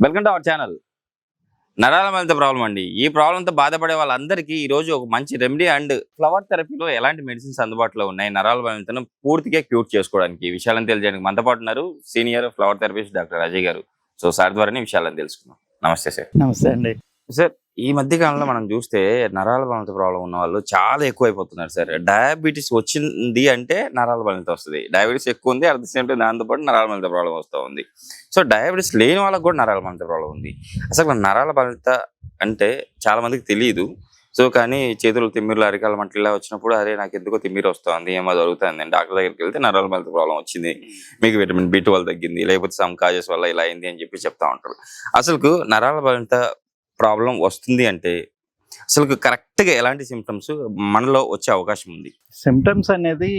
Welcome to our channel. నరాల మలిత problem అండి. ఈ ప్రాబ్లంతో బాధపడే వాళ్ళందరికీ ఈ రోజు ఒక మంచి రెమెడీ అండ్ ఫ్లవర్ థెరపీలో ఎలాంటి మెడిసిన్స్ అందుబాటులో ఉన్నాయి నరాల మలితను పూర్తిగా క్యూర్ చేసుకోవడానికి ఈ విషయాలను తెలియజేయడానికి మనతో పాటు ఉన్నారు senior flower therapist doctor Ajay garu. So sir ద్వారానే విషయాలను తెలుసుకున్నాం. నమస్తే సార్. నమస్తే అండి. సార్, ఈ మధ్య కాలంలో మనం చూస్తే నరాల బలహీనత ప్రాబ్లం ఉన్న వాళ్ళు చాలా ఎక్కువైపోతున్నారు సార్. డయాబెటీస్ వచ్చింది అంటే నరాల బలహీనత వస్తుంది, డయాబెటీస్ ఎక్కువ ఉంది అట్ ది సేమ్ టైం దాంతోపాటు నరాల బలహీనత ప్రాబ్లం వస్తూ ఉంది. సో డయాబెటీస్ లేని వాళ్ళకి కూడా నరాల బలహీనత ప్రాబ్లం ఉంది. అసలు నరాల బలహీనత అంటే చాలా మందికి తెలియదు. సో కానీ చేతులు తిమ్మిర్లు అరికాల మంటలు ఇలా వచ్చినప్పుడు అరే నాకు ఎందుకో తిమ్మిరి వస్తుంది, ఏమో జరుగుతుంది అని డాక్టర్ దగ్గరికి వెళ్తే నరాల బలహీనత ప్రాబ్లం వచ్చింది, మీకు విటమిన్ B12 తగ్గింది, లేకపోతే సమ్ కాజెస్ వల్ల ఇలా అయింది అని చెప్పి చెప్తా ఉంటారు. అసలు నరాల బలహీనత ప్రాబ్లం వస్తుంది అంటే అసలు కరెక్ట్గా ఎలాంటి సిమ్టమ్స్ మనలో వచ్చే అవకాశం ఉంది? సిమ్టమ్స్ అనేది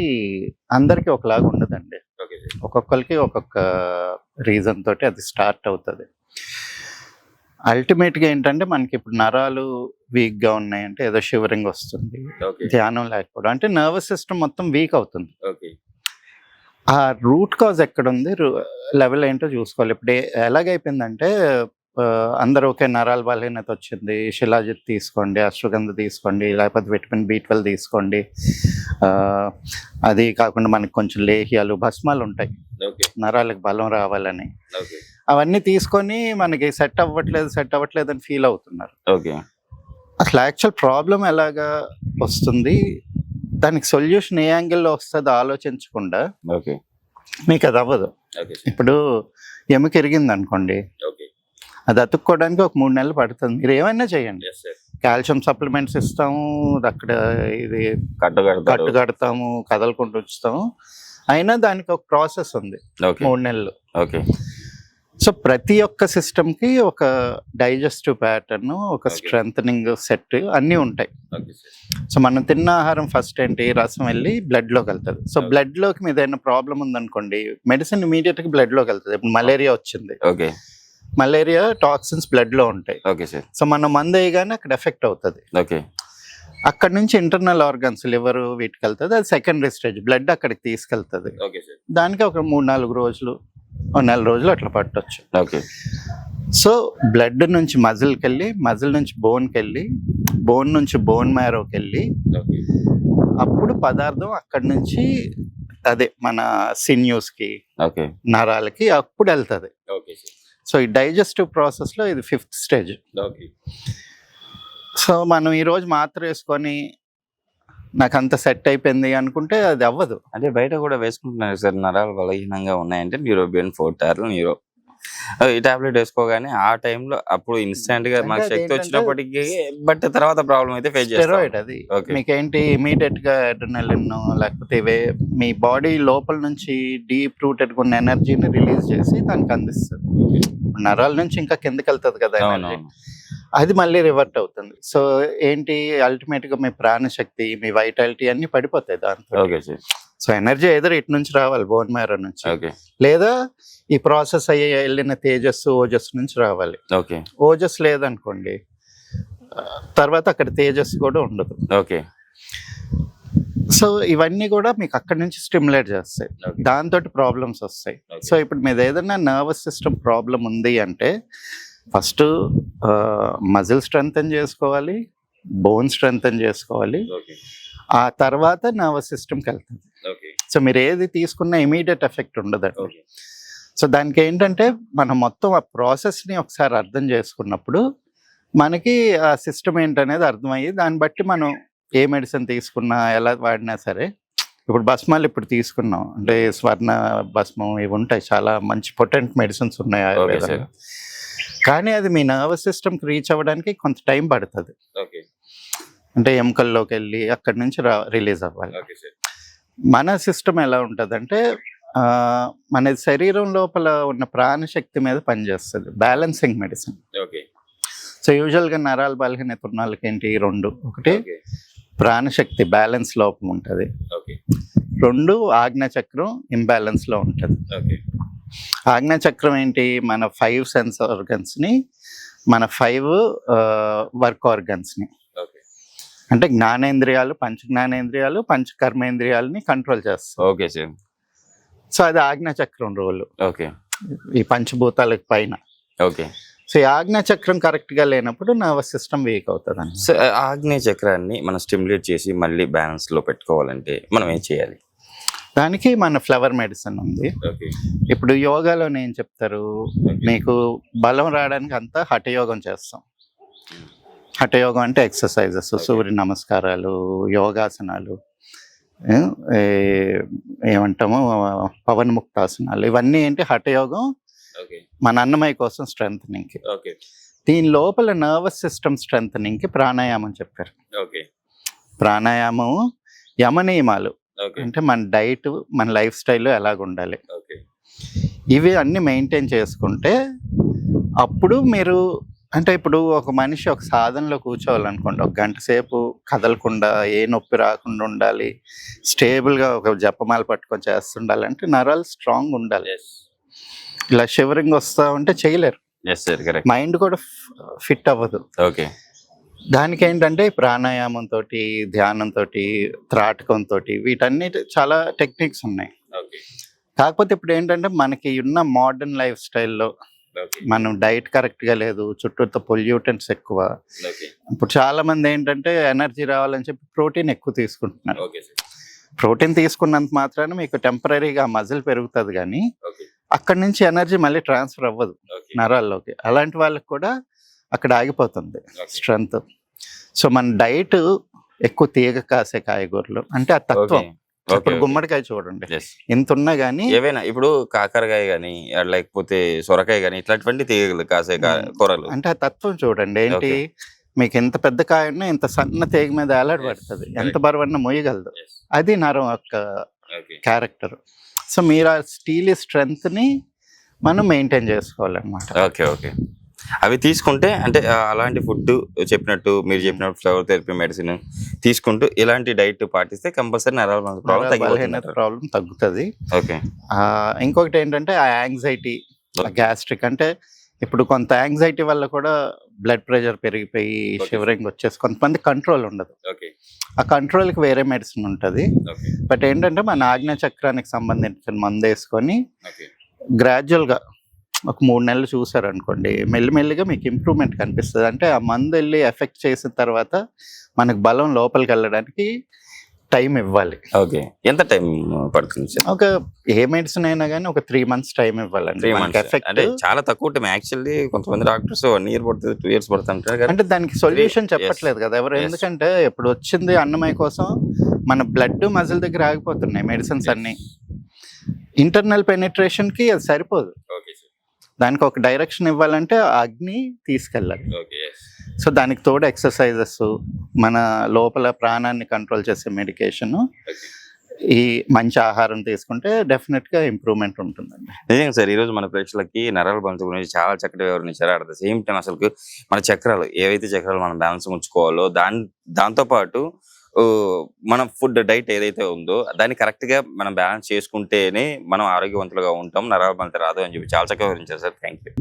అందరికీ ఒకలాగా ఉండదండి. ఒక్కొక్కరికి ఒక్కొక్క రీజన్ తోటి అది స్టార్ట్ అవుతుంది. అల్టిమేట్గా ఏంటంటే మనకి ఇప్పుడు నరాలు వీక్గా ఉన్నాయంటే ఏదో షివరింగ్ వస్తుంది, ధ్యానం లేకపోవడం అంటే నర్వస్ సిస్టమ్ మొత్తం వీక్ అవుతుంది. ఆ రూట్ కాజ్ ఎక్కడ ఉంది, లెవెల్ ఏంటో చూసుకోవాలి. ఇప్పుడు ఎలాగైపోయిందంటే అందరూ ఒకే నరాల బలహీనత వచ్చింది, శిలాజిత్ తీసుకోండి, అశ్వగంధ తీసుకోండి, లేకపోతే విటమిన్ B12 తీసుకోండి, అది కాకుండా మనకి కొంచెం లేహ్యాలు భస్మాలు ఉంటాయి నరాలకు బలం రావాలని, అవన్నీ తీసుకొని మనకి సెట్ అవ్వట్లేదు అని ఫీల్ అవుతున్నారు. అసలు యాక్చువల్ ప్రాబ్లం ఎలాగా వస్తుంది, దానికి సొల్యూషన్ ఏ యాంగిల్లో వస్తుందో ఆలోచించకుండా మీకు అది అవ్వదు. ఇప్పుడు ఎముక ఇరిగింది అనుకోండి, అది అతుక్కోవడానికి ఒక 3 నెలలు పడుతుంది. మీరు ఏమైనా చేయండి, కాల్షియం సప్లిమెంట్స్ ఇస్తాము, అక్కడ ఇది కట్టు కడతాము, కదలకుండా ఉంచుతాము, అయినా దానికి ఒక ప్రాసెస్ ఉంది, 3 నెలలు. సో ప్రతి ఒక్క సిస్టమ్కి ఒక డైజెస్టివ్ ప్యాటర్న్, ఒక స్ట్రెంథనింగ్ సెట్ అన్నీ ఉంటాయి. సో మనం తిన్న ఆహారం ఫస్ట్ ఏంటి, రసం వెళ్ళి బ్లడ్లోకి వెళ్తుంది. సో బ్లడ్లోకి మీద ఏదైనా ప్రాబ్లం ఉందనుకోండి, మెడిసిన్ ఇమీడియట్గా బ్లడ్లోకి వెళ్తుంది. ఇప్పుడు మలేరియా వచ్చింది, మలేరియా టాక్సిన్స్ బ్లడ్ లో ఉంటాయి. సో మనం మందు వేయగానే అక్కడ ఎఫెక్ట్ అవుతుంది. అక్కడ నుంచి ఇంటర్నల్ ఆర్గన్స్ లివర్ వీటికి వెళ్తుంది, అది సెకండరీ స్టేజ్, బ్లడ్ అక్కడికి తీసుకెళ్తుంది. దానికి ఒక 3-4 రోజులు, 1 నెల రోజులు అట్లా పట్టొచ్చు. సో బ్లడ్ నుంచి మజిల్కి వెళ్ళి, మజిల్ నుంచి బోన్కి వెళ్ళి, బోన్ నుంచి బోన్ మ్యారోకి వెళ్ళి, అప్పుడు పదార్థం అక్కడి నుంచి అదే మన సిన్యూస్కి నరాలకి అప్పుడు వెళ్తుంది. సో ఈ డైజెస్టివ్ ప్రాసెస్లో ఇది 5th స్టేజ్. సో మనం ఈరోజు మాత్ర వేసుకొని నాకు అంత సెట్ అయిపోయింది అనుకుంటే అది అవ్వదు. అంటే బయట కూడా వేసుకుంటున్నారు సార్, నరాలు బలహీనంగా ఉన్నాయంటే న్యూరోబియన్ 4 న్యూరో ఈ టాబ్లెట్ వేసుకోగానే ఆ టైంలో అప్పుడు ఇన్స్టెంట్ గా మనకు శక్తి వచ్చినప్పటికీ, బట్ తర్వాత ప్రాబ్లం అయితే ఫేస్ చేస్తారు. అది మీకేంటి ఇమీడియట్ గా అడ్రినలిన్ లేకపోతే మీ బాడీ లోపల నుంచి డీప్ రూటెడ్ ఉన్న ఎనర్జీని రిలీజ్ చేసి దానికి అందిస్తుంది. నరాల నుంచి ఇంకా కిందకి వెళ్తుంది కదా ఎనర్జీ, అది మళ్ళీ రివర్ట్ అవుతుంది. సో ఏంటి, అల్టిమేట్ గా మీ ప్రాణశక్తి, మీ వైటాలిటీ అన్ని పడిపోతాయి దాంతో. సో ఎనర్జీ ఏదో ఇటు నుంచి రావాలి, బోన్ మ్యారో నుంచి, లేదా ఈ ప్రాసెస్ అయ్యి వెళ్ళిన తేజస్సు ఓజస్సు నుంచి రావాలి. ఓజస్ లేదనుకోండి, తర్వాత అక్కడ తేజస్సు కూడా ఉండదు. సో ఇవన్నీ కూడా మీకు అక్కడి నుంచి స్టిమ్యులేట్ చేస్తాయి, దాంతో ప్రాబ్లమ్స్ వస్తాయి. సో ఇప్పుడు మీద ఏదైనా నర్వస్ సిస్టమ్ ప్రాబ్లం ఉంది అంటే ఫస్ట్ మజిల్ స్ట్రెంగ్తన్ చేసుకోవాలి, బోన్ స్ట్రెంగ్తన్ చేసుకోవాలి, ఆ తర్వాత నర్వస్ సిస్టమ్కి వెళ్తుంది. సో మీరు ఏది తీసుకున్నా ఇమీడియట్ ఎఫెక్ట్ ఉండదండి. సో దానికి ఏంటంటే మనం మొత్తం ఆ ప్రాసెస్ని ఒకసారి అర్థం చేసుకున్నప్పుడు మనకి ఆ సిస్టమ్ ఏంటనేది అర్థమయ్యి దాన్ని బట్టి మనం ఏ మెడిసిన్ తీసుకున్నా ఎలా వాడినా సరే, ఇప్పుడు భస్మాలు ఇప్పుడు తీసుకున్నాం అంటే స్వర్ణ భస్మం ఇవి ఉంటాయి, చాలా మంచి పొటెంట్ మెడిసిన్స్ ఉన్నాయి ఆయుర్వేదంలో, కానీ అది మీ నర్వస్ సిస్టమ్కి రీచ్ అవ్వడానికి కొంత టైం పడుతుంది. అంటే ఎముకల్లోకి వెళ్ళి అక్కడి నుంచి రిలీజ్ అవ్వాలి. మన సిస్టమ్ ఎలా ఉంటుంది అంటే మన శరీరం లోపల ఉన్న ప్రాణశక్తి మీద పనిచేస్తుంది, బ్యాలెన్సింగ్ మెడిసిన్. సో యూజువల్గా నరాల బలహీనత ఉన్న వాళ్ళకి ఏంటి 2, ఒకటి ప్రాణశక్తి బ్యాలెన్స్ లోపం ఉంటుంది, 2 ఆజ్ఞాచక్రం ఇంబ్యాలెన్స్లో ఉంటుంది. ఆజ్ఞాచక్రం ఏంటి, మన 5 సెన్స్ ఆర్గన్స్ని, మన 5 వర్క్ ఆర్గన్స్ని, అంటే జ్ఞానేంద్రియాలు, పంచ జ్ఞానేంద్రియాలు, పంచ కర్మేంద్రియాలని కంట్రోల్ చేస్తాం. సో అది ఆజ్ఞాచక్రం రోల్, ఈ పంచభూతాలకు పైన. సో ఈ ఆజ్ఞా చక్రం కరెక్ట్ గా లేనప్పుడు నర్వస్ సిస్టమ్ వీక్ అవుతుంది అండి. సో ఆగ్నేయ చక్రాన్ని మనం స్టిమ్యులేట్ చేసి మళ్ళీ బ్యాలెన్స్ లో పెట్టుకోవాలంటే మనం ఏం చేయాలి? దానికి మన ఫ్లవర్ మెడిసిన్ ఉంది. ఇప్పుడు యోగాలో ఏం చెప్తారు, మీకు బలం రావడానికి అంతా హఠయోగం చేస్తాం. హఠయోగం అంటే ఎక్సర్సైజెస్, సూర్య నమస్కారాలు, యోగాసనాలు, ఏమంటాము పవన్ ముక్తాసనాలు, ఇవన్నీ ఏంటి హఠయోగం మన అన్నమయ్య కోసం స్ట్రెంథనింగ్కి. దీని లోపల నర్వస్ సిస్టమ్ స్ట్రెంథనింగ్కి ప్రాణాయామం చెప్పారు. ప్రాణాయామం యమనియమాలు అంటే మన డైట్, మన లైఫ్ స్టైల్ ఎలాగ ఉండాలి, ఇవి అన్ని మెయింటైన్ చేసుకుంటే అప్పుడు మీరు అంటే ఇప్పుడు ఒక మనిషి ఒక సాధనలో కూర్చోవాలనుకోండి, ఒక గంట సేపు కదలకుండా ఏ నొప్పి రాకుండా ఉండాలి, స్టేబుల్గా ఒక జపమాల పట్టుకొని చేస్తుండాలి అంటే నరాలు స్ట్రాంగ్ ఉండాలి. ఇలా షివరింగ్ వస్తా ఉంటే చేయలేరు, మైండ్ కూడా ఫిట్ అవ్వదు. దానికి ఏంటంటే ప్రాణాయామంతో, ధ్యానంతో, త్రాటకంతో, వీటన్నిటి చాలా టెక్నిక్స్ ఉన్నాయి. కాకపోతే ఇప్పుడు ఏంటంటే మనకి ఉన్న మోడర్న్ లైఫ్ స్టైల్లో మనం డైట్ కరెక్ట్గా లేదు, చుట్టూతో పొల్యూటెంట్స్ ఎక్కువ. ఇప్పుడు చాలా మంది ఏంటంటే ఎనర్జీ రావాలని చెప్పి ప్రోటీన్ ఎక్కువ తీసుకుంటున్నారు. ప్రోటీన్ తీసుకున్నంత మాత్రాన మీకు టెంపరీగా మజిల్ పెరుగుతుంది, కానీ అక్కడి నుంచి ఎనర్జీ మళ్ళీ ట్రాన్స్ఫర్ అవ్వదు నరాల్లోకి. అలాంటి వాళ్ళకి కూడా అక్కడ ఆగిపోతుంది స్ట్రెంగ్త్. సో మన డైట్ ఎక్కువ తీగ కాసే కాయగూరలు అంటే ఆ తత్వం. ఇప్పుడు గుమ్మడికాయ చూడండి, ఇంత ఉన్నా గానీ ఏవైనా ఇప్పుడు కాకరకాయ గానీ లేకపోతే సొరకాయ గానీ ఇట్లాంటి తీగలు కాసే కూరలు అంటే ఆ తత్వం చూడండి. ఏంటి, మీకు ఎంత పెద్ద కాయ ఉన్నా ఇంత సన్న తీగ మీద ఏలాడ పడుతుంది, ఎంత బరువన్నా మొయ్యగలదు. అది నరం యొక్క క్యారెక్టర్. సో మీరు ఆ స్టీల్ స్ట్రెంగ్త్ ని మనం మెయింటైన్ చేసుకోవాలన్నమాట. ఓకే. అవి తీసుకుంటే అంటే అలాంటి ఫుడ్ చెప్పినట్టు మీరు చెప్పినట్టు ఫ్లవర్ థెరపీ మెడిసిన్ తీసుకుంటూ ఇలాంటి డైట్ పాటిస్తే కంపల్సరీ నరాల ప్రాబ్లం తగ్గుతుంది. ఇంకొకటి ఏంటంటే ఆ యాంగ్జైటీ, గ్యాస్ట్రిక్ అంటే ఇప్పుడు కొంత యాంగ్జైటీ వల్ల కూడా బ్లడ్ ప్రెషర్ పెరిగిపోయి షివరింగ్ వచ్చేసి కొంతమంది కంట్రోల్ ఉండదు. ఆ కంట్రోల్కి వేరే మెడిసిన్ ఉంటుంది. బట్ ఏంటంటే మన ఆజ్ఞా చక్రానికి సంబంధించిన మందు వేసుకొని గ్రాడ్యువల్గా ఒక 3 నెలలు చూసారనుకోండి, మెల్లిమెల్లిగా మీకు ఇంప్రూవ్మెంట్ కనిపిస్తుంది. అంటే ఆ మందు వెళ్ళి ఎఫెక్ట్ చేసిన తర్వాత మనకు బలం లోపలికి వెళ్ళడానికి టైం ఇవ్వాలి. ఎంత టైం పడుతుంది సార్? ఒక ఏ మెడిసిన్ అయినా కానీ ఒక 3 months టైం ఇవ్వాలండి. అంటే చాలా తక్కువ టైం యాక్చువల్లీ. కొంతమంది డాక్టర్స్ 1 year పడుతుంది, 2 years పడుతుంటారు. అంటే దానికి సొల్యూషన్ చెప్పట్లేదు కదా ఎవరు. ఎందుకంటే ఇప్పుడు వచ్చింది అన్నమయ్య కోసం, మన బ్లడ్ మజిల్ దగ్గర ఆగిపోతున్నాయి మెడిసిన్స్ అన్ని. ఇంటర్నల్ పెనిట్రేషన్ కి అది సరిపోదు, దానికి ఒక డైరెక్షన్ ఇవ్వాలంటే అగ్ని తీసుకెళ్ళాలి. సో దానికి తోడు ఎక్సర్సైజెస్, మన లోపల ప్రాణాన్ని కంట్రోల్ చేసే మెడికేషన్, ఈ మంచి ఆహారం తీసుకుంటే డెఫినెట్ గా ఇంప్రూవ్మెంట్ ఉంటుందండి. నిజంగా సార్, ఈ రోజు మన ప్రేక్షకులకి నరాల బలం గురించి చాలా చక్కటి వివరించారు. అట్ ద సేమ్ టైం అసలు మన చక్రాలు ఏవైతే చక్రాలు మనం బ్యాలెన్స్ ఉంచుకోవాలో దాంతో పాటు మన ఫుడ్ డైట్ ఏదైతే ఉందో దాన్ని కరెక్ట్ గా మనం బ్యాలెన్స్ చేసుకుంటేనే మనం ఆరోగ్యవంతులుగా ఉంటాం, నరాల బలం రాదు అని చెప్పి చాలా చక్కగా వివరించారు సార్. Thank you.